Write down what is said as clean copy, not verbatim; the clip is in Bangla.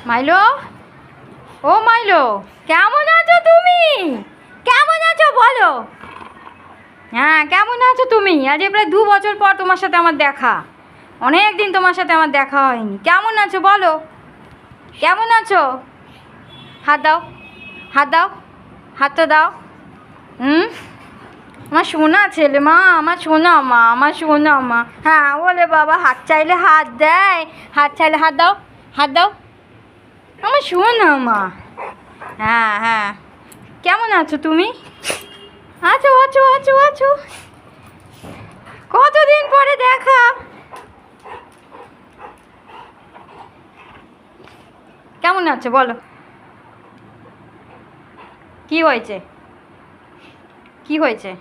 মাইলো, ও মাইলো, কেমন আছো তুমি? কেমন আছো বলো? হ্যাঁ, কেমন আছো তুমি? আজ প্রায় 2 বছর পর তোমার সাথে আমার দেখা। অনেক দিন তোমার সাথে আমার দেখা হয়নি। কেমন আছো বলো? কেমন আছো? হাত দাও, হাত দাও, হাতটা দাও। হুম, আমার সোনা ছেলে মা, আমার সোনা মা, আমার সোনা মা। হ্যাঁ বলে বাবা, হাত চাইলে হাত দেয়, হাত চাইলে হাত দাও, হাত দাও, আমার সোনা মা। হ্যাঁ হ্যাঁ, কেমন আছো তুমি? আছো আছো আছো আছো, কতদিন পরে দেখা। কেমন আছো বলো? কি হয়েছে? কি হয়েছে?